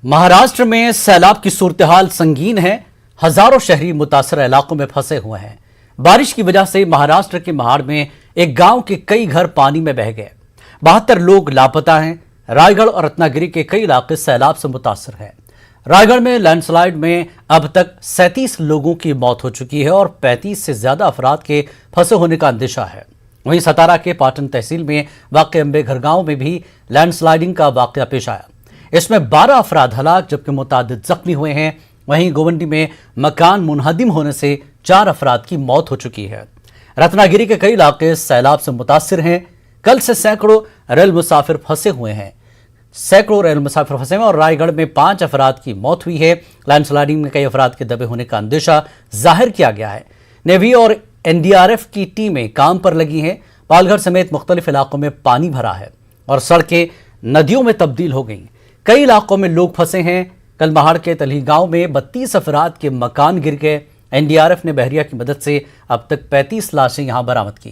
महाराष्ट्र में सैलाब की सूरत-ए-हाल संगीन है। हजारों शहरी मुतासर इलाकों में फंसे हुए हैं। बारिश की वजह से महाराष्ट्र के महाड़ में एक गांव के कई घर पानी में बह गए। 72 लोग लापता हैं। रायगढ़ और रत्नागिरी के कई इलाके सैलाब से मुतासर हैं। रायगढ़ में लैंडस्लाइड में अब तक 37 लोगों की मौत हो चुकी है और 35 से ज्यादा अफराद के फंसे होने का अंदेशा है। वहीं सतारा के पाटन तहसील में वाक़ अंबेघर गांव में भी लैंडस्लाइडिंग का वाक़या पेश आया। इसमें 12 अफराद हलाक जबकि मुतादिद जख्मी हुए हैं। वहीं गोवंडी में मकान मुनहदिम होने से 4 अफराद की मौत हो चुकी है। रत्नागिरी के कई इलाके सैलाब से मुतासिर हैं। कल से सैकड़ों रेल मुसाफिर फंसे हुए हैं और रायगढ़ में 5 अफराद की मौत हुई है। लैंडस्लाइडिंग में कई अफराद के दबे होने का अंदेशा जाहिर किया गया है। नेवी और एनडीआरएफ की टीमें काम पर लगी हैं। पालघर समेत मुख्तलिफ इलाकों में पानी भरा है और सड़कें नदियों में तब्दील हो गई। कई इलाकों में लोग फंसे हैं। कल महाड़ के तलही गांव में 32 अफराद के मकान गिर गए। एनडीआरएफ ने बहरिया की मदद से अब तक 35 लाशें यहां बरामद की।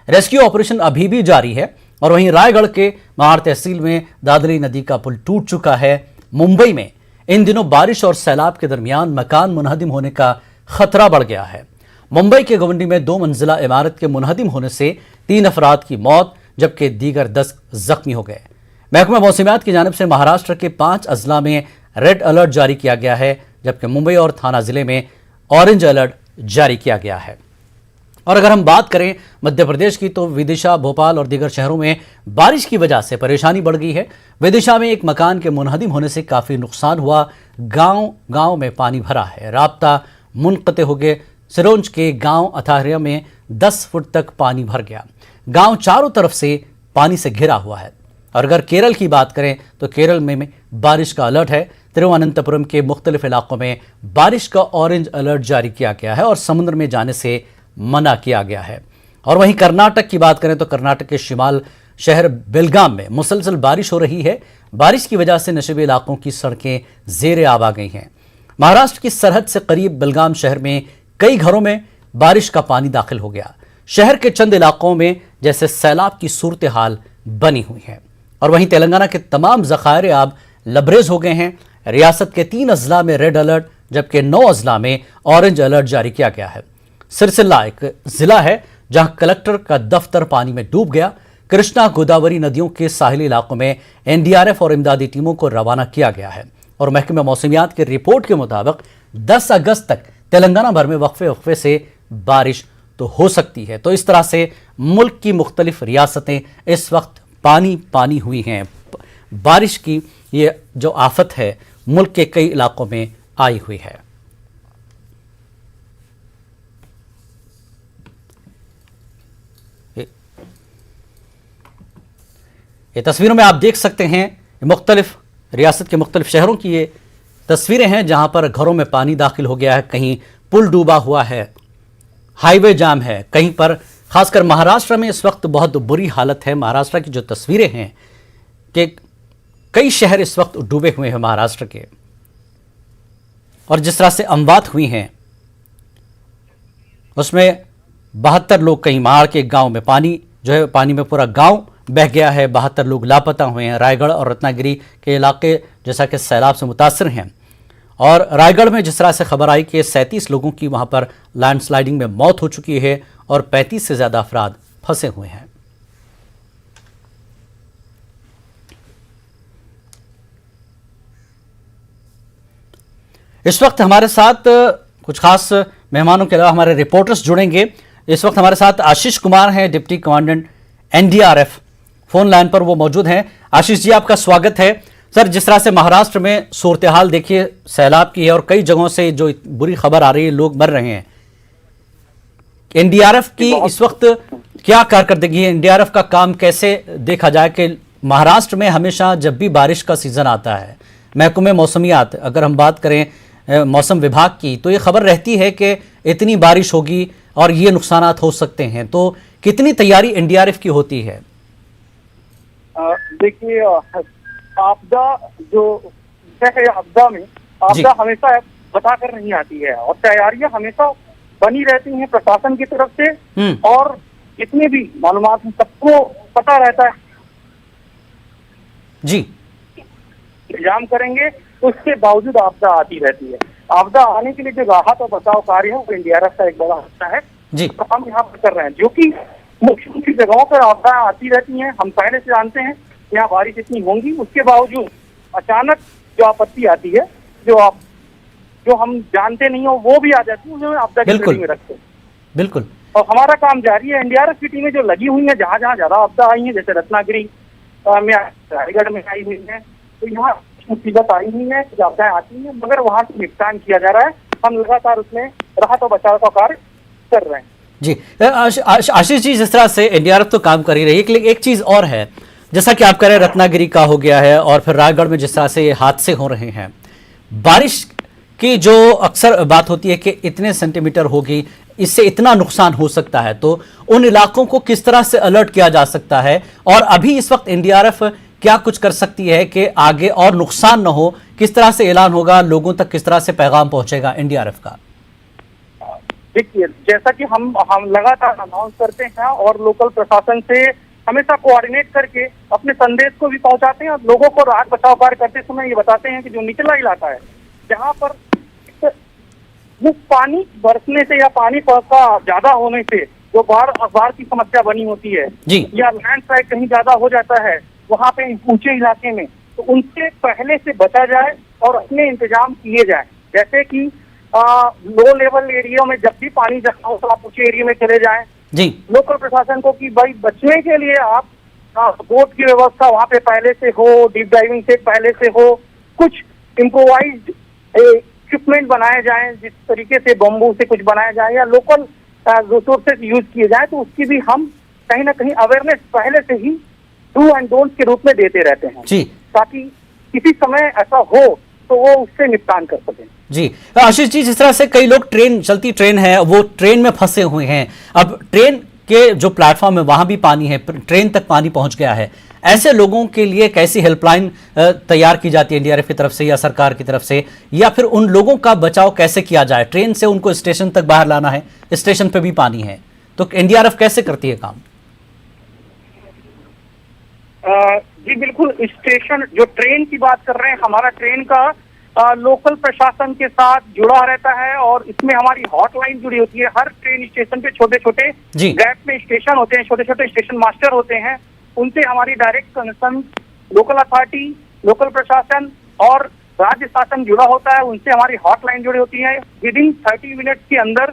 रेस्क्यू ऑपरेशन अभी भी जारी है। और वहीं रायगढ़ के महाड़ तहसील में दादरी नदी का पुल टूट चुका है। मुंबई में इन दिनों बारिश और सैलाब के दरमियान मकान मुनहदिम होने का खतरा बढ़ गया है। मुंबई के गोवंडी में 2 मंजिला इमारत के मुनहदिम होने से 3 अफराद की मौत जबकि दीगर 10 जख्मी हो गए। महकमा मौसमियात की जानिब से महाराष्ट्र के 5 अजला में रेड अलर्ट जारी किया गया है जबकि मुंबई और थाना जिले में ऑरेंज अलर्ट जारी किया गया है। और अगर हम बात करें मध्य प्रदेश की तो विदिशा, भोपाल और दीगर शहरों में बारिश की वजह से परेशानी बढ़ गई है। विदिशा में एक मकान के मुनहदिम होने से काफ़ी नुकसान हुआ। गांव में पानी भरा है। राब्ता मुनक़ते हो गए। सिरोंज के गांव अथारिया में 10 फुट तक पानी भर गया। गांव चारों तरफ से पानी से घिरा हुआ है। और अगर केरल की बात करें तो केरल में बारिश का अलर्ट है। तिरुवनंतपुरम के मुख्तलिफ इलाकों में बारिश का ऑरेंज अलर्ट जारी किया गया है और समुद्र में जाने से मना किया गया है। और वहीं कर्नाटक की बात करें तो कर्नाटक के शिमाल शहर बेलगाम में मुसलसल बारिश हो रही है। बारिश की वजह से नशीबी इलाकों की सड़कें ज़ेरे आब आ गई हैं। महाराष्ट्र की सरहद से करीब बेलगाम शहर में कई घरों में बारिश का पानी दाखिल हो गया। शहर के चंद इलाकों में जैसे सैलाब की सूरत हाल बनी हुई है। और वहीं तेलंगाना के तमाम ज़खायर अब लबरेज हो गए हैं। रियासत के 3 अजला में रेड अलर्ट जबकि 9 अजला में ऑरेंज अलर्ट जारी किया गया है। सिरसिल्ला एक जिला है जहां कलेक्टर का दफ्तर पानी में डूब गया। कृष्णा गोदावरी नदियों के साहिली इलाकों में एनडीआरएफ और इमदादी टीमों को रवाना किया गया है। और महकमा मौसमियात की रिपोर्ट के मुताबिक 10 अगस्त तक तेलंगाना भर में वक्फे से बारिश तो हो सकती है। तो इस तरह से मुल्क की मुख्तलिफ रियासतें इस वक्त पानी हुई हैं। बारिश की ये जो आफत है मुल्क के कई इलाकों में आई हुई है। ये तस्वीरों में आप देख सकते हैं मुख्तलिफ रियासत के मुख्तलिफ शहरों की ये तस्वीरें हैं जहां पर घरों में पानी दाखिल हो गया है। कहीं पुल डूबा हुआ है, हाईवे जाम है, कहीं पर खासकर महाराष्ट्र में इस वक्त बहुत बुरी हालत है। महाराष्ट्र की जो तस्वीरें हैं कि कई शहर इस वक्त डूबे हुए हैं महाराष्ट्र के। और जिस तरह से अमवात हुई हैं उसमें 72 लोग, कहीं महाड़ के गांव में पानी में पूरा गांव बह गया है। 72 लोग लापता हुए हैं। रायगढ़ और रत्नागिरी के इलाके जैसा कि सैलाब से मुतासर हैं। और रायगढ़ में जिस तरह से खबर आई कि 37 लोगों की वहां पर लैंडस्लाइडिंग में मौत हो चुकी है और 35 से ज्यादा अफराद फंसे हुए हैं। इस वक्त हमारे साथ कुछ खास मेहमानों के अलावा हमारे रिपोर्टर्स जुड़ेंगे। इस वक्त हमारे साथ आशीष कुमार हैं, deputy commandant NDRF, phone line पर वो मौजूद हैं। आशीष जी, आपका स्वागत है। सर, जिस तरह से महाराष्ट्र में सूरत हाल देखिए सैलाब की है और कई जगहों से जो बुरी खबर आ रही है, लोग मर रहे हैं। एनडीआरएफ की इस वक्त क्या कारकर्दगी है? एनडीआरएफ का काम कैसे देखा जाए कि महाराष्ट्र में हमेशा जब भी बारिश का सीजन आता है, महकमे मौसमियात अगर हम बात करें मौसम विभाग की, तो ये खबर रहती है कि इतनी बारिश होगी और ये नुकसानात हो सकते हैं। तो कितनी तैयारी एनडीआरएफ की होती है? देखिए, आपदा जो है, आपदा हमेशा बता कर नहीं आती है और तैयारियां हमेशा बनी रहती हैं प्रशासन की तरफ से। और जितने भी मालूमात सबको पता रहता है जी, इंतजाम करेंगे उसके बावजूद आपदा आती रहती है। आपदा आने के लिए जो राहत और बचाव कार्य है वो एनडीआरएफ का एक बड़ा हिस्सा है जी। तो हम यहाँ पर कर रहे हैं, जो कि मुख्य मुख्य जगहों पर आपदा आती रहती हैं। हम पहले से जानते हैं यहाँ बारिश इतनी होंगी, उसके बावजूद अचानक जो आपत्ति आती है, जो हम जानते नहीं हो वो भी आ जाती है, उन्हें आपदा की श्रेणी में रखते हैं। बिल्कुल। और हमारा काम जारी है। एनडीआरएफ की टीमें जो लगी हुई हैं जहाँ जहाँ ज्यादा आपदा आई है, जैसे रत्नागिरी में, रायगढ़ में आई हुई है, तो यहाँ मुसीबत आई हुई है, आपदाएं आती हैं, मगर वहाँ से निपटान किया जा रहा है। हम लगातार उसमें राहत और बचाव का कार्य कर रहे हैं। जी आशीष जी, जिस तरह से एनडीआरएफ तो काम कर ही रही है, लेकिन एक चीज और है, जैसा कि आप कह रहे हैं रत्नागिरी का हो गया है और फिर रायगढ़ में जिस तरह से ये हादसे हो रहे हैं, बारिश की जो अक्सर बात होती है कि इतने सेंटीमीटर होगी, इससे इतना नुकसान हो सकता है, तो उन इलाकों को किस तरह से अलर्ट किया जा सकता है और अभी इस वक्त एनडीआरएफ क्या कुछ कर सकती है कि आगे और नुकसान न हो? किस तरह से ऐलान होगा, लोगों तक किस तरह से पैगाम पहुंचेगा एनडीआरएफ का? देखिए, जैसा कि हम लगातार अनाउंस करते हैं और लोकल प्रशासन से हमेशा कोऑर्डिनेट करके अपने संदेश को भी पहुंचाते हैं और लोगों को राहत बचाव कार्य करते समय ये बताते हैं कि जो निचला इलाका है, जहाँ पर वो पानी बरसने से या पानी का ज्यादा होने से जो बाढ़ की समस्या बनी होती है या लैंडस्लाइड कहीं ज्यादा हो जाता है वहाँ पे ऊंचे इलाके में, तो उनसे पहले से बचा जाए और अपने इंतजाम किए जाए। जैसे कि लो लेवल एरिया में जब भी पानी जमा हो तो आप ऊंचे एरिया में चले जाएं। जी। लोकल प्रशासन को कि भाई बचने के लिए आप बोट की व्यवस्था वहाँ पे पहले से हो, डीप डाइविंग से पहले से हो, कुछ इम्प्रोवाइज्ड इक्विपमेंट बनाए जाएं, जिस तरीके से बम्बू से कुछ बनाया जाए या लोकल रिसोर्सेज यूज किए जाए, तो उसकी भी हम कहीं ना कहीं अवेयरनेस पहले से ही डू एंड डोंट के रूप में देते रहते हैं जी, ताकि किसी समय ऐसा हो तो वो उससे निपटान कर सकें। जी आशीष जी, जिस तरह से कई लोग चलती ट्रेन है वो ट्रेन में फंसे हुए हैं, अब ट्रेन के जो प्लेटफॉर्म है वहां भी पानी है, ट्रेन तक पानी पहुंच गया है, ऐसे लोगों के लिए कैसी हेल्पलाइन तैयार की जाती है एनडीआरएफ की तरफ से या सरकार की तरफ से, या फिर उन लोगों का बचाव कैसे किया जाए? ट्रेन से उनको स्टेशन तक बाहर लाना है, स्टेशन पे भी पानी है, तो एनडीआरएफ कैसे करती है काम? जी बिल्कुल, स्टेशन जो ट्रेन की बात कर रहे हैं, हमारा ट्रेन का लोकल प्रशासन के साथ जुड़ा रहता है और इसमें हमारी हॉटलाइन जुड़ी होती है। हर ट्रेन स्टेशन पे छोटे छोटे गैप में स्टेशन होते हैं, छोटे छोटे स्टेशन मास्टर होते हैं, उनसे हमारी direct connection local authority, local प्रशासन और राज्य शासन जुड़ा होता है, उनसे हमारी हॉटलाइन जुड़ी होती है। विद इन 30 मिनट के अंदर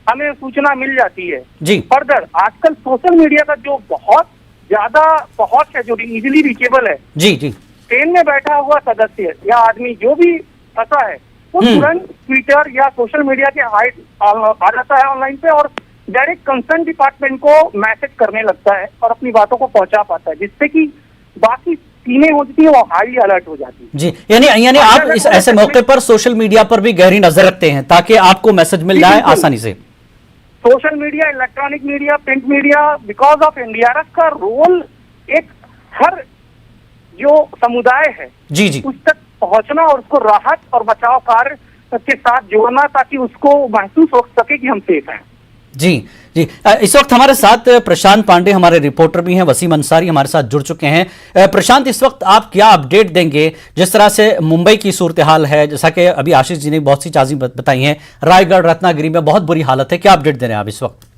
हमें सूचना मिल जाती है जी। फर्दर आजकल सोशल मीडिया का जो बहुत ज्यादा पहुंच है, जो इजीली रीचेबल है जी जी, ट्रेन में बैठा हुआ सदस्य या आदमी जो भी फंसा है वो तुरंत ट्विटर या सोशल मीडिया के आ जाता है ऑनलाइन पे और डायरेक्ट कंसर्न डिपार्टमेंट को मैसेज करने लगता है और अपनी बातों को पहुंचा पाता है, जिससे कि बाकी टीमें होती है वो हाई अलर्ट हो जाती है जी। यानी आप इस ऐसे मौके पर सोशल मीडिया पर भी गहरी नजर रखते हैं ताकि आपको मैसेज मिल जाए आसानी से? Social media, electronic media, print media, because of NDRF का रोल एक हर जो समुदाय है जी जी उस तक पहुंचना और उसको राहत और बचाव कार्य के साथ जोड़ना ताकि उसको महसूस हो सके कि हम सेफ हैं। जी जी, इस वक्त हमारे साथ प्रशांत पांडे हमारे रिपोर्टर भी हैं, वसीम अंसारी हमारे साथ जुड़ चुके हैं। प्रशांत, इस वक्त आप क्या अपडेट देंगे जिस तरह से मुंबई की सूरत हाल है? जैसा कि अभी आशीष जी ने बहुत सी चीजें बताई हैं, रायगढ़ रत्नागिरी में बहुत बुरी हालत है, क्या अपडेट दे रहे हैं आप इस वक्त?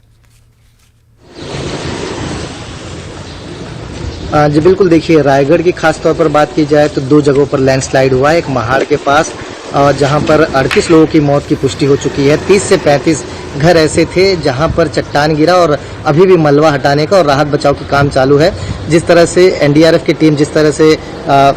जी बिल्कुल, देखिए रायगढ़ की खास तौर पर बात की जाए तो 2 जगहों पर लैंडस्लाइड हुआ है। एक महाड़ के पास जहां पर 38 लोगों की मौत की पुष्टि हो चुकी है। 30 से 35 घर ऐसे थे जहां पर चट्टान गिरा और अभी भी मलबा हटाने का और राहत बचाव का काम चालू है। जिस तरह से एनडीआरएफ की टीम जिस तरह से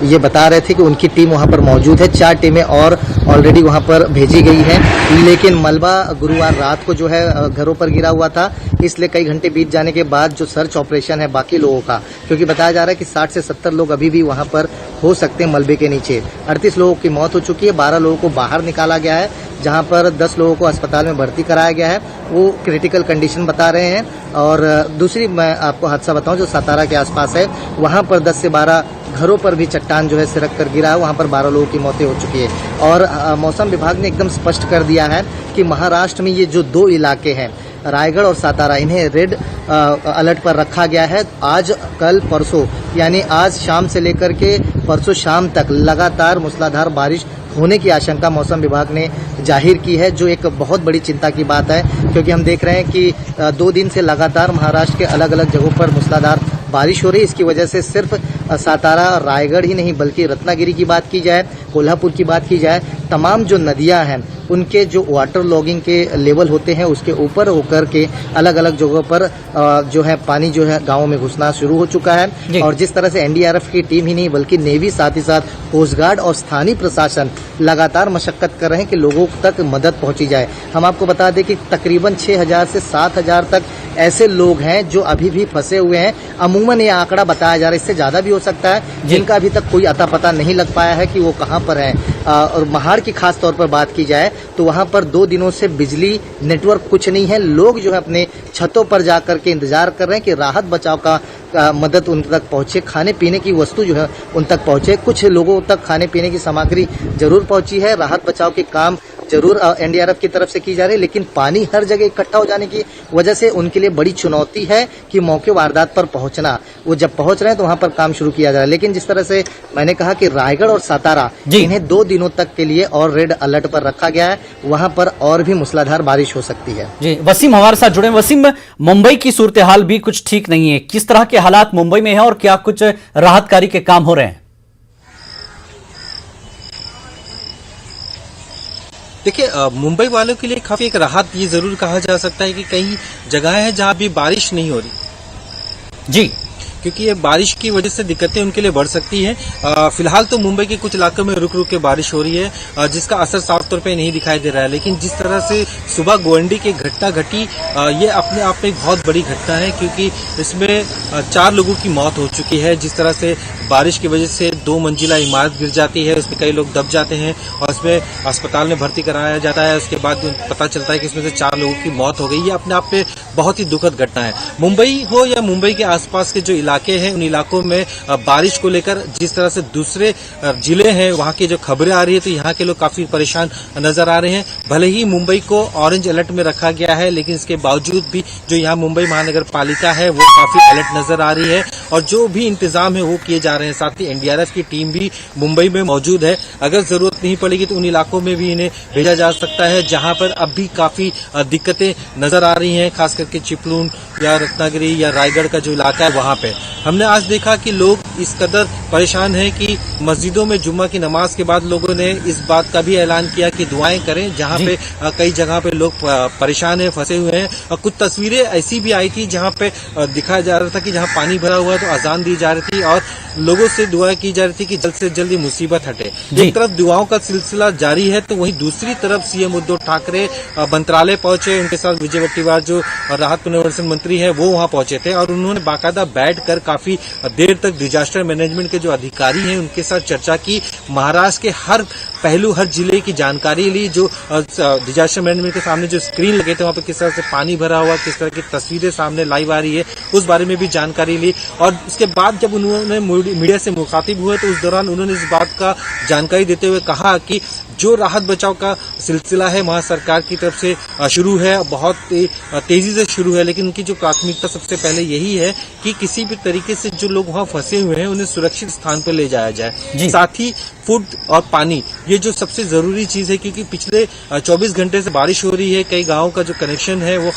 ये बता रहे थे कि उनकी टीम वहां पर मौजूद है, 4 टीमें और ऑलरेडी वहां पर भेजी गई हैं, लेकिन मलबा गुरुवार रात को जो है घरों पर गिरा हुआ था, इसलिए कई घंटे बीत जाने के बाद जो सर्च ऑपरेशन है बाकी लोगों का, क्योंकि बताया जा रहा है कि 60 से 70 लोग अभी भी वहां पर हो सकते हैं मलबे के नीचे। 38 लोगों की मौत हो चुकी है, 12 लोगों को बाहर निकाला गया है, जहां पर 10 लोगों को अस्पताल में भर्ती कराया गया है, वो क्रिटिकल कंडीशन बता रहे हैं। और दूसरी मैं आपको हादसा बताऊं जो सतारा के आसपास है, वहां पर 10 से 12 घरों पर भी चट्टान जो है सिरक कर गिरा है, वहां पर 12 लोगों की मौतें हो चुकी है। और मौसम विभाग ने एकदम स्पष्ट कर दिया है कि महाराष्ट्र में ये जो 2 इलाके हैं, रायगढ़ और सातारा, इन्हें रेड अलर्ट पर रखा गया है। आज, कल, परसों, यानी आज शाम से लेकर के परसों शाम तक लगातार मूसलाधार बारिश होने की आशंका मौसम विभाग ने जाहिर की है, जो एक बहुत बड़ी चिंता की बात है, क्योंकि हम देख रहे हैं कि 2 दिन से लगातार महाराष्ट्र के अलग अलग जगहों पर मूसलाधार बारिश हो रही है। इसकी वजह से सिर्फ सातारा, रायगढ़ ही नहीं बल्कि रत्नागिरी की बात की जाए, कोल्हापुर की बात की जाए, तमाम जो नदियां हैं उनके जो वाटर लॉगिंग के लेवल होते हैं उसके ऊपर होकर के अलग अलग जगहों पर जो है पानी जो है गांवों में घुसना शुरू हो चुका है। और जिस तरह से एनडीआरएफ की टीम ही नहीं बल्कि नेवी, साथ ही साथ कोस्ट गार्ड और स्थानीय प्रशासन लगातार मशक्कत कर रहे हैं कि लोगों तक मदद पहुंची जाए। हम आपको बता दें कि तकरीबन 6,000 से 7,000 तक ऐसे लोग हैं जो अभी भी फंसे हुए हैं। अमूमन ये आंकड़ा बताया जा रहा है, इससे ज्यादा भी हो सकता है, जिनका अभी तक कोई अता पता नहीं लग पाया है कि वो कहां पर हैं। और महाड़ की खास तौर पर बात की जाए तो वहां पर 2 दिनों से बिजली नेटवर्क कुछ नहीं है। लोग जो है अपने छतों पर जाकर के इंतजार कर रहे हैं कि राहत बचाव का मदद उन तक पहुंचे, खाने पीने की वस्तु जो है उन तक पहुंचे। कुछ लोगों तक खाने पीने की सामग्री जरूर पहुंची है, राहत बचाव के काम जरूर एनडीआरएफ की तरफ से की जा रही है, लेकिन पानी हर जगह इकट्ठा हो जाने की वजह से उनके लिए बड़ी चुनौती है कि मौके वारदात पर पहुंचना। वो जब पहुंच रहे हैं तो वहां पर काम शुरू किया जा रहा है, लेकिन जिस तरह से मैंने कहा कि रायगढ़ और सातारा, इन्हें 2 दिनों तक के लिए और रेड अलर्ट पर रखा गया है, वहां पर और भी मूसलाधार बारिश हो सकती है। जी, वसीम हमारे साथ जुड़े। वसीम, मुंबई की सूरत हाल भी कुछ ठीक नहीं है, किस तरह के हालात मुंबई में है और क्या कुछ राहत कार्य के काम हो रहे हैं? देखिए, मुंबई वालों के लिए काफी एक राहत ये जरूर कहा जा सकता है कि कई जगह है जहां अभी बारिश नहीं हो रही जी, क्योंकि ये बारिश की वजह से दिक्कतें उनके लिए बढ़ सकती हैं। फिलहाल तो मुंबई के कुछ इलाकों में रुक रुक के बारिश हो रही है, जिसका असर साफ तौर पे नहीं दिखाई दे रहा है, लेकिन जिस तरह से सुबह गोवंडी की घटना घटी, ये अपने आप में एक बहुत बड़ी घटना है, क्योंकि इसमें 4 लोगों की मौत हो चुकी है। जिस तरह से बारिश की वजह से 2 मंजिला इमारत गिर जाती है, उसमें कई लोग दब जाते हैं और उसमें अस्पताल में भर्ती कराया जाता है। उसके बाद पता चलता है कि इसमें से 4 लोगों की मौत हो गई। ये अपने आप में बहुत ही दुखद घटना है। मुंबई हो या मुंबई के आसपास के जो इलाके हैं, उन इलाकों में बारिश को लेकर जिस तरह से दूसरे जिले हैं वहां की जो खबरें आ रही है, तो यहाँ के लोग काफी परेशान नजर आ रहे हैं। भले ही मुंबई को ऑरेंज अलर्ट में रखा गया है, लेकिन इसके बावजूद भी जो यहाँ मुंबई महानगर पालिका है वो काफी अलर्ट नजर आ रही है और जो भी इंतजाम है वो किए जा रहे हैं। साथ ही एनडीआरएफ की टीम भी मुंबई में मौजूद है। अगर जरूरत नहीं पड़ेगी तो उन इलाकों में भी इन्हें भेजा जा सकता है जहां पर अब भी काफी दिक्कतें नजर आ रही हैं, खास करके चिपलून या रत्नागिरी या रायगढ़ का जो इलाका है वहां पे। हमने आज देखा कि लोग इस कदर परेशान हैं कि मस्जिदों में जुम्मा की नमाज के बाद लोगों ने इस बात का भी ऐलान किया कि दुआएं करें, जहां पे कई जगह पे लोग परेशान हैं, फंसे हुए हैं। और कुछ तस्वीरें ऐसी भी आई थी जहां पे दिखाया जा रहा था कि जहां पानी भरा हुआ है तो अजान दी जा रही थी और लोगों से दुआ की जा रही थी कि जल्द से जल्द मुसीबत हटे। एक तरफ दुआओं का सिलसिला जारी है तो वहीं दूसरी तरफ सीएम उद्धव ठाकरे मंत्रालय पहुंचे, उनके साथ विजय वट्टीवार जो राहत पुनर्वासन मंत्री है वो वहां पहुंचे थे और उन्होंने बाकायदा बैठकर काफी देर तक डिजास्टर मैनेजमेंट के जो अधिकारी हैं उनके साथ चर्चा की। महाराष्ट्र के हर पहलू, हर जिले की जानकारी ली। जो डिजास्टर मैनेजमेंट के सामने जो स्क्रीन लगे थे वहां पर किस तरह से पानी भरा हुआ, किस तरह की तस्वीरें सामने लाइव आ रही है, उस बारे में भी जानकारी ली। और उसके बाद जब उन्होंने मीडिया से मुखातिब हुए तो उस दौरान उन्होंने इस बात का जानकारी देते हुए कहा कि जो राहत बचाव का सिलसिला है वहां सरकार की तरफ से शुरू है, बहुत तेजी से शुरू है, लेकिन उनकी जो प्राथमिकता सबसे पहले यही है कि किसी भी तरीके से जो लोग वहां फंसे हुए हैं उन्हें सुरक्षित स्थान पर ले जाया जाए। साथ ही फूड और पानी, ये जो सबसे जरूरी चीज है, क्योंकि पिछले 24 घंटे से बारिश हो रही है, कई गांवों का जो कनेक्शन है वो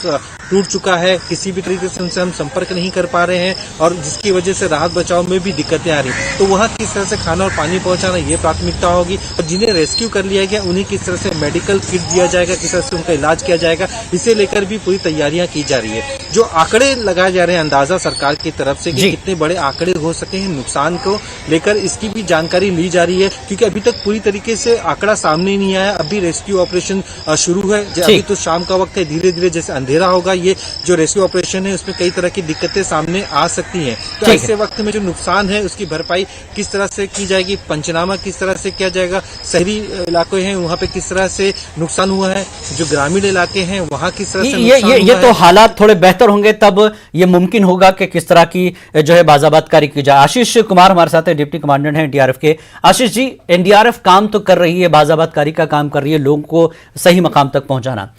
टूट चुका है, किसी भी तरीके से उनसे हम संपर्क नहीं कर पा रहे हैं और जिसकी वजह से राहत बचाव में भी दिक्कतें आ रही। तो वहां किस तरह से खाना और पानी पहुंचाना ये प्राथमिकता होगी और जिन्हें रेस्क्यू कर लिया गया उन्हें किस तरह से मेडिकल किट दिया जाएगा, किस तरह से उनका इलाज किया जाएगा, इसे लेकर भी पूरी तैयारियां की जा रही है। जो आंकड़े लगाए जा रहे हैं अंदाजा सरकार की तरफ से कि कितने बड़े आंकड़े हो सके हैं नुकसान को लेकर, इसकी भी जानकारी ली जा रही है, क्योंकि अभी तक पूरी तरीके से आंकड़ा सामने नहीं आया। अभी रेस्क्यू ऑपरेशन शुरू है, अभी तो शाम का वक्त है, धीरे धीरे जैसे अंधेरा होगा ये जो रेस्क्यू ऑपरेशन है उसमें कई तरह की दिक्कतें सामने आ सकती हैं। तो ऐसे वक्त में जो नुकसान है उसकी भरपाई किस तरह से की जाएगी, पंचनामा किस तरह से किया जाएगा, शहरी इलाके हैं वहां पे किस तरह से नुकसान हुआ है, जो ग्रामीण इलाके हैं वहां किस तरह से ये तो हालात थोड़े बेहतर बेहतर होंगे तब ये मुमकिन होगा कि किस तरह की जो है बाजाबातकारी की जाए। आशीष कुमार हमारे साथ है, डिप्टी कमांडेंट हैं एनडीआरएफ के। आशीष जी, एनडीआरएफ काम तो कर रही है, बाजाबातकारी का काम कर रही है, लोगों को सही मकाम तक पहुंचाना,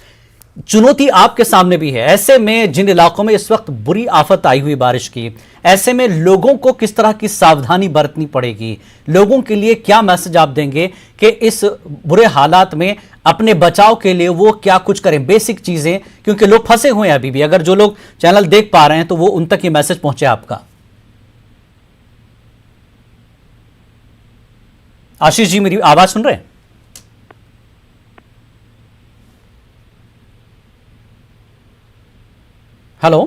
चुनौती आपके सामने भी है। ऐसे में जिन इलाकों में इस वक्त बुरी आफत आई हुई बारिश की, ऐसे में लोगों को किस तरह की सावधानी बरतनी पड़ेगी? लोगों के लिए क्या मैसेज आप देंगे कि इस बुरे हालात में अपने बचाव के लिए वो क्या कुछ करें, बेसिक चीजें, क्योंकि लोग फंसे हुए हैं अभी भी। अगर जो लोग चैनल देख पा रहे हैं तो वो उन तक ये मैसेज पहुंचे आपका। आशीष जी, मेरी आवाज सुन रहे हैं? हेलो,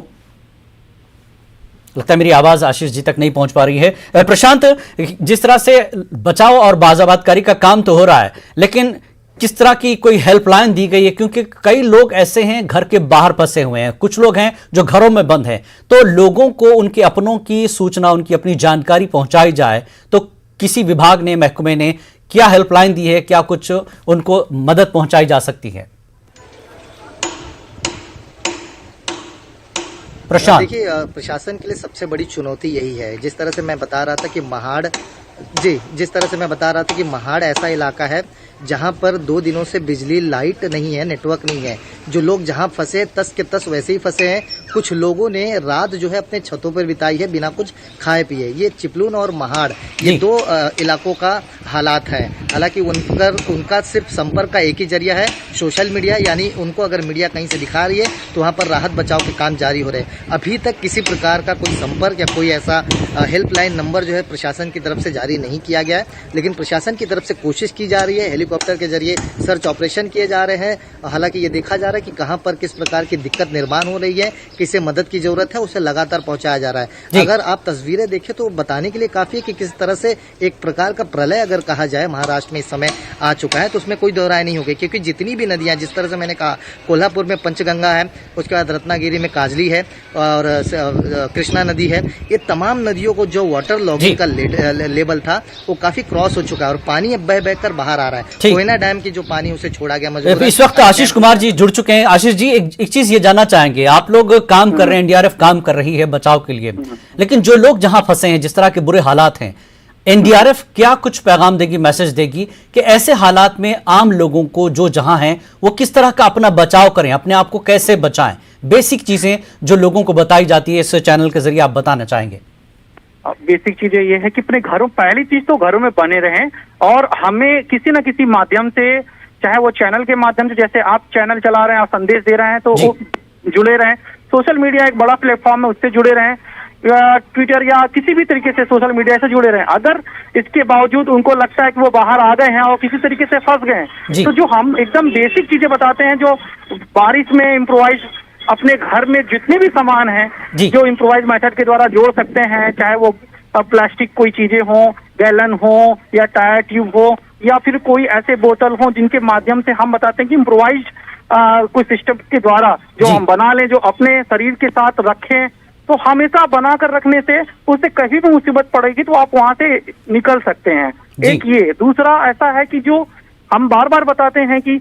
लगता है मेरी आवाज आशीष जी तक नहीं पहुंच पा रही है। प्रशांत, जिस तरह से बचाव और बाजाबातकारी का काम तो हो रहा है, लेकिन किस तरह की कोई हेल्पलाइन दी गई है? क्योंकि कई लोग ऐसे हैं घर के बाहर फंसे हुए हैं, कुछ लोग हैं जो घरों में बंद हैं, तो लोगों को उनके अपनों की सूचना, उनकी अपनी जानकारी पहुंचाई जाए, तो किसी विभाग ने, महकमे ने क्या हेल्पलाइन दी है? क्या कुछ उनको मदद पहुंचाई जा सकती है? प्रशांत, देखिए, प्रशासन के लिए सबसे बड़ी चुनौती यही है। जिस तरह से मैं बता रहा था कि महाड़ ऐसा इलाका है जहां पर 2 दिनों से बिजली, लाइट नहीं है, नेटवर्क नहीं है। जो लोग जहां फंसे तस के तस वैसे ही फंसे हैं। कुछ लोगों ने रात जो है अपने छतों पर बिताई है बिना कुछ खाए पिए। ये चिपलून और महाड़, ये 2 इलाकों का हालात है। हालांकि उनका सिर्फ संपर्क का एक ही जरिया है, सोशल मीडिया। यानी उनको अगर मीडिया कहीं से दिखा रही है तो वहां पर राहत बचाव के काम जारी हो रहे हैं। अभी तक किसी प्रकार का कोई संपर्क या कोई ऐसा हेल्पलाइन नंबर जो है प्रशासन की तरफ से जारी नहीं किया गया है। लेकिन प्रशासन की तरफ से कोशिश की जा रही है, हेलीकॉप्टर के जरिए सर्च ऑपरेशन किए जा रहे हैं। हालांकि ये देखा जा रहा है कि कहां पर किस प्रकार की दिक्कत निर्माण हो रही है, किसे मदद की जरूरत है, उसे लगातार पहुंचाया जा रहा है। अगर आप तस्वीरें देखें तो बताने के लिए काफी है कि किस तरह से एक प्रकार का प्रलय अगर कहा जाए महाराष्ट्र में इस समय आ चुका है, तो उसमें कोई दोहराय नहीं होगी। क्योंकि जितनी भी नदियां, जिस तरह से मैंने कहा, कोल्हापुर में पंचगंगा है, उसके बाद रत्नागिरी में काजली है और कृष्णा नदी है, ये तमाम नदियों को जो वाटर लॉगिंग का लेवल था वो काफी क्रॉस हो चुका है और पानी अब बह बहकर बाहर आ रहा है। कोयना डैम की जो पानी उसे छोड़ा गया मजबूर। इस वक्त आशीष कुमार जी जुड़ चुके हैं। आशीष जी, एक चीज ये जानना चाहेंगे, आप लोग काम कर रहे हैं, एनडीआरएफ काम कर रही है बचाव के लिए, लेकिन जो लोग जहां फंसे हैं, जिस तरह के बुरे हालात हैं, एनडीआरएफ क्या कुछ पैगाम देगी, मैसेज देगी कि ऐसे हालात में आम लोगों को जो जहां हैं वो किस तरह का अपना बचाव करें, अपने आप को कैसे बचाएं? बेसिक चीजें जो लोगों को बताई जाती है इस चैनल के जरिए आप बताना चाहेंगे? बेसिक चीजें ये है कि अपने घरों, पहली चीज तो घरों में बने रहें और हमें किसी न किसी माध्यम से, चाहे वो चैनल के माध्यम से, जैसे आप चैनल चला रहे हैं, आप संदेश दे रहे हैं, तो वो जुड़े रहें। सोशल मीडिया एक बड़ा प्लेटफॉर्म है, उससे जुड़े रहें। ट्विटर या किसी भी तरीके से सोशल मीडिया से जुड़े रहें। अगर इसके बावजूद उनको लगता है कि वो बाहर आ गए हैं और किसी तरीके से फंस गए हैं, तो जो हम एकदम बेसिक चीजें बताते हैं, जो बारिश में इम्प्रोवाइज अपने घर में जितने भी सामान हैं, जो इम्प्रोवाइज मेथड के द्वारा जोड़ सकते हैं, चाहे वो प्लास्टिक कोई चीजें हो, गैलन हो या टायर ट्यूब हो या फिर कोई ऐसे बोतल हो, जिनके माध्यम से हम बताते हैं कि इम्प्रोवाइज कोई सिस्टम के द्वारा जो हम बना लें, जो अपने शरीर के साथ रखें, तो हमेशा बनाकर रखने से उससे कहीं भी मुसीबत पड़ेगी तो आप वहां से निकल सकते हैं। एक ये। दूसरा ऐसा है कि जो हम बार बार बताते हैं कि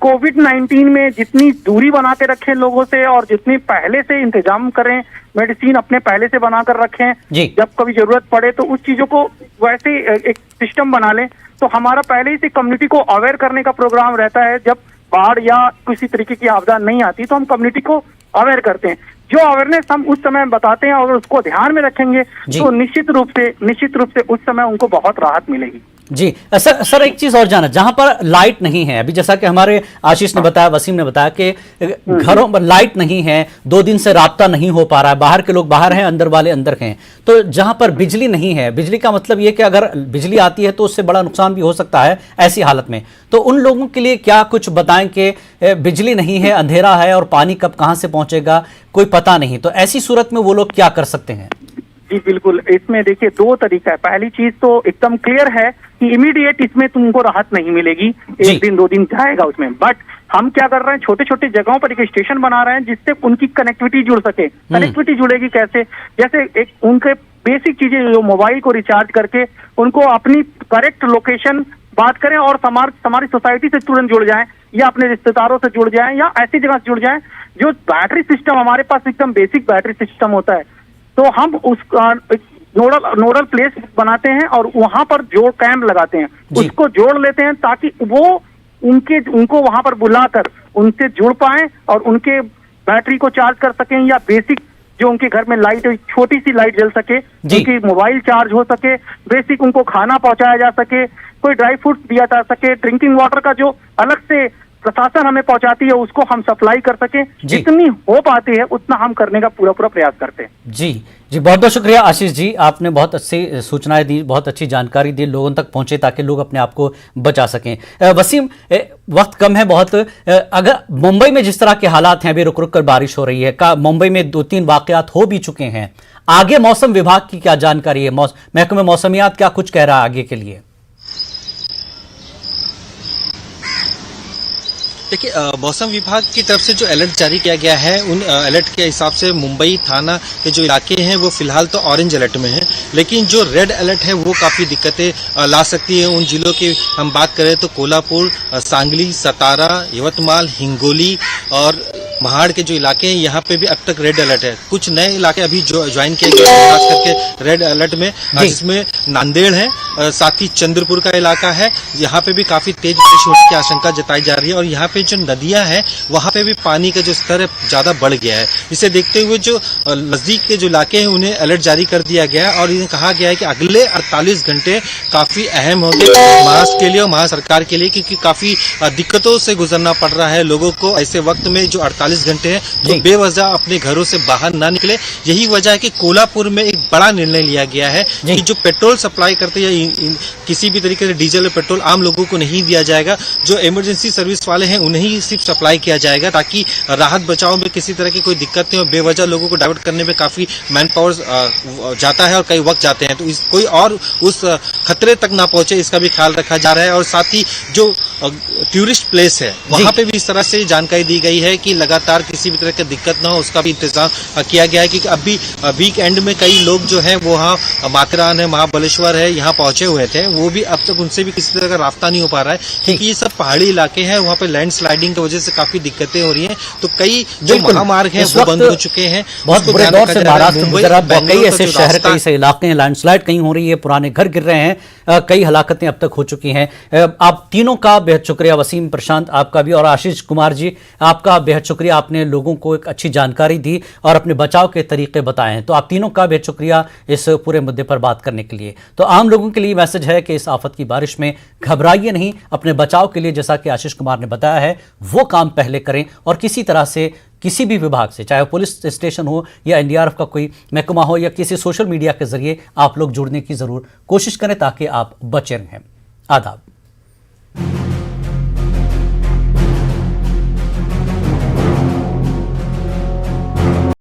कोविड-19 में जितनी दूरी बना के रखें लोगों से और जितनी पहले से इंतजाम करें, मेडिसिन अपने पहले से बनाकर रखें, जब कभी जरूरत पड़े तो उस चीजों को वैसे एक सिस्टम बना लें। तो हमारा पहले ही से कम्युनिटी को अवेयर करने का प्रोग्राम रहता है। जब बाढ़ या किसी तरीके की आपदा नहीं आती तो हम कम्युनिटी को अवेयर करते हैं। जो अवेयरनेस हम उस समय बताते हैं, अगर उसको ध्यान में रखेंगे तो निश्चित रूप से उस समय उनको बहुत राहत मिलेगी। जी सर, एक चीज और जाना, जहां पर लाइट नहीं है, अभी जैसा कि हमारे आशीष ने बताया, वसीम ने बताया कि घरों पर लाइट नहीं है, 2 दिन से राब्ता नहीं हो पा रहा है, बाहर के लोग बाहर हैं, अंदर वाले अंदर हैं, तो जहां पर बिजली नहीं है, बिजली का मतलब ये कि अगर बिजली आती है तो उससे बड़ा नुकसान भी हो सकता है ऐसी हालत में, तो उन लोगों के लिए क्या कुछ बताएं कि बिजली नहीं है, अंधेरा है और पानी कब कहां से पहुंचेगा कोई पता नहीं, तो ऐसी सूरत में वो लोग क्या कर सकते हैं? जी बिल्कुल, इसमें देखिए 2 तरीका है। पहली चीज तो एकदम क्लियर है कि इमीडिएट इसमें तुमको राहत नहीं मिलेगी, 1 दिन 2 दिन जाएगा उसमें। बट हम क्या कर रहे हैं, छोटे छोटे जगहों पर एक स्टेशन बना रहे हैं जिससे उनकी कनेक्टिविटी जुड़ सके। कनेक्टिविटी जुड़ेगी कैसे? जैसे एक उनके बेसिक चीजें, जो मोबाइल को रिचार्ज करके उनको अपनी करेक्ट लोकेशन बात करें और हमारी सोसाइटी से तुरंत जुड़ जाएं या अपने रिश्तेदारों से जुड़ जाएं या ऐसी जगह से जुड़ जाएं जो बैटरी सिस्टम हमारे पास एकदम बेसिक बैटरी सिस्टम होता है, तो हम उसका नोडल प्लेस बनाते हैं और वहां पर जोड़ कैंप लगाते हैं, उसको जोड़ लेते हैं ताकि वो उनको वहां पर बुलाकर उनसे जुड़ पाए और उनके बैटरी को चार्ज कर सकें, या बेसिक जो उनके घर में लाइट, छोटी सी लाइट जल सके, उनकी मोबाइल चार्ज हो सके, बेसिक उनको खाना पहुंचाया जा सके, कोई ड्राई फ्रूट्स दिया जा सके, ड्रिंकिंग वाटर का जो अलग से प्रशासन हमें पहुंचाती है उसको हम सप्लाई कर सके। जितनी हो पाती है उतना हम करने का पूरा प्रयास करते हैं। जी जी, बहुत बहुत शुक्रिया आशीष जी, आपने बहुत अच्छी सूचनाएं दी, बहुत अच्छी जानकारी दी, लोगों तक पहुंचे ताकि लोग अपने आप को बचा सकें। वसीम, वक्त कम है बहुत, अगर मुंबई में जिस तरह के हालात हैं, अभी रुक रुक कर बारिश हो रही है, का मुंबई में 2-3 वाकयात हो भी चुके हैं, आगे मौसम विभाग की क्या जानकारी है? महकमे मौसमियात क्या कुछ कह रहा है आगे के लिए? देखिए, मौसम विभाग की तरफ से जो अलर्ट जारी किया गया है, उन अलर्ट के हिसाब से मुंबई थाना के जो इलाके हैं वो फिलहाल तो ऑरेंज अलर्ट में हैं, लेकिन जो रेड अलर्ट है वो काफ़ी दिक्कतें ला सकती है। उन जिलों की हम बात करें तो कोल्हापुर, सांगली, सतारा, यवतमाल, हिंगोली और महाड़ के जो इलाके हैं यहाँ पे भी अब तक रेड अलर्ट है। कुछ नए इलाके अभी ज्वाइन किए गए हैं खास करके रेड अलर्ट में, जिसमें नांदेड़ है, साथ ही चंद्रपुर का इलाका है, यहाँ पे भी काफी तेज बारिश होने की आशंका जताई जा रही है और यहाँ पे जो नदियां हैं वहाँ पे भी पानी का जो स्तर है ज्यादा बढ़ गया है। इसे देखते हुए जो नजदीक के जो इलाके हैं उन्हें अलर्ट जारी कर दिया गया है और इन्हें कहा गया है कि अगले 48 घंटे काफी अहम होंगे महाराष्ट्र के लिए और महाराष्ट्र सरकार के लिए, क्योंकि काफी दिक्कतों से गुजरना पड़ रहा है लोगों को ऐसे वक्त में। जो 48 घंटे हैं तो बेवजह अपने घरों से बाहर ना निकले। यही वजह है कि कोल्हापुर में एक बड़ा निर्णय लिया गया है कि जो पेट्रोल सप्लाई करते हैं किसी भी तरीके से डीजल और पेट्रोल आम लोगों को नहीं दिया जाएगा। जो इमरजेंसी सर्विस वाले हैं उन्हें ही सिर्फ सप्लाई किया जाएगा ताकि राहत बचाव में किसी तरह की कोई दिक्कत नहीं हो। बेवजह लोगों को डाइवर्ट करने में काफी मैन पावर जाता है और कई वक्त जाते हैं, तो कोई और उस खतरे तक ना पहुंचे इसका भी ख्याल रखा जा रहा है। और साथ ही जो टूरिस्ट प्लेस है वहां पे भी इस तरह से जानकारी दी गई है कि लगातार किसी भी तरह की दिक्कत ना हो, उसका भी इंतजाम किया गया है। क्योंकि अभी वीक एंड में कई लोग जो है वो वहाँ माथेरान है, महाबलेश्वर है, यहाँ पहुंचे हुए थे, वो भी अब तक उनसे भी किसी तरह का रास्ता नहीं हो पा रहा है क्योंकि ये सब पहाड़ी इलाके हैं, वहाँ पे लैंडस्लाइडिंग की वजह से काफी दिक्कतें हो रही हैं। तो कई जो महामार्ग हैं वो बंद हो चुके हैं। बहुत बुरे दौर से महाराष्ट्र गुजरा, कई ऐसे शहर, कई ऐसे इलाके हैं, लैंडस्लाइड कहीं हो रही है, पुराने घर गिर रहे हैं, कई हलाकतें अब तक हो चुकी हैं। आप तीनों का बेहद शुक्रिया, वसीम, प्रशांत आपका भी, और आशीष कुमार जी आपका बेहद शुक्रिया। आपने लोगों को एक अच्छी जानकारी दी और अपने बचाव के तरीके बताए हैं, तो आप तीनों का बेहद शुक्रिया इस पूरे मुद्दे पर बात करने के लिए। तो आम लोगों के लिए मैसेज है कि इस आफत की बारिश में घबराइए नहीं, अपने बचाव के लिए जैसा कि आशीष कुमार ने बताया है वो काम पहले करें और किसी तरह से किसी भी विभाग से, चाहे पुलिस स्टेशन हो या एनडीआरएफ का कोई महकमा हो या किसी सोशल मीडिया के जरिए आप लोग जुड़ने की जरूर कोशिश करें ताकि आप बचे रहें। आदाब।